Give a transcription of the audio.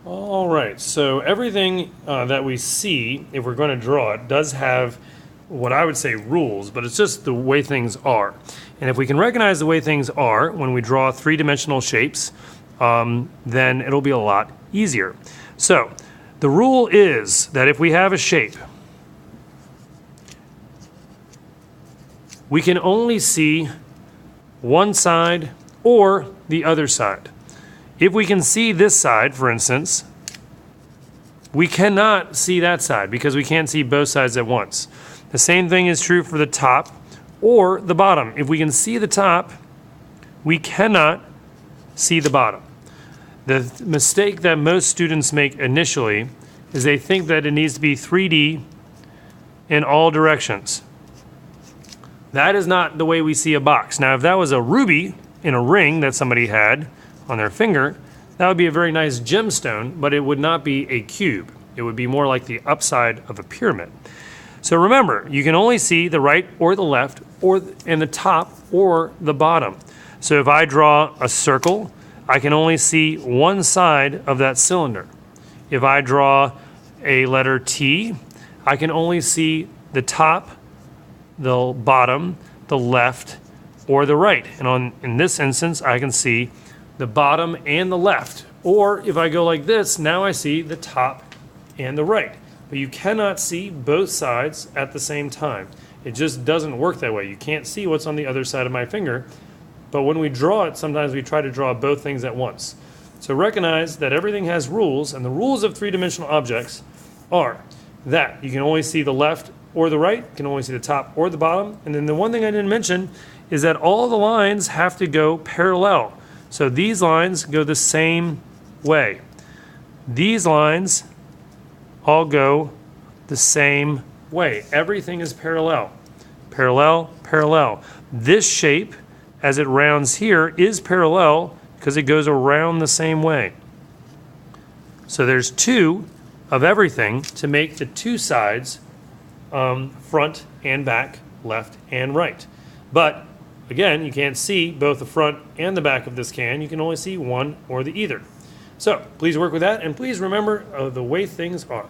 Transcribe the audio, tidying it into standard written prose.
All right, so everything that we see, if we're going to draw it, does have what I would say rules, but it's just the way things are. And if we can recognize the way things are when we draw three-dimensional shapes, then it'll be a lot easier. So the rule is that if we have a shape, we can only see one side or the other side. If we can see this side, for instance, we cannot see that side because we can't see both sides at once. The same thing is true for the top or the bottom. If we can see the top, we cannot see the bottom. The mistake that most students make initially is they think that it needs to be 3D in all directions. That is not the way we see a box. Now, if that was a ruby in a ring that somebody had on their finger, that would be a very nice gemstone, but it would not be a cube. It would be more like the upside of a pyramid. So remember, you can only see the right or the left or in the top or the bottom. So if I draw a circle, I can only see one side of that cylinder. If I draw a letter T, I can only see the top, the bottom, the left, or the right. And in this instance, I can see the bottom and the left. Or if I go like this, now I see the top and the right. But you cannot see both sides at the same time. It just doesn't work that way. You can't see what's on the other side of my finger. But when we draw it, sometimes we try to draw both things at once. So recognize that everything has rules, and the rules of three-dimensional objects are that you can only see the left or the right, you can only see the top or the bottom. And then the one thing I didn't mention is that all the lines have to go parallel. So these lines go the same way. These lines all go the same way. Everything is parallel. Parallel, parallel. This shape, as it rounds here, is parallel because it goes around the same way. So there's two of everything to make the two sides front and back, left and right. But again, you can't see both the front and the back of this can. You can only see one or the either. So please work with that, and please remember the way things are.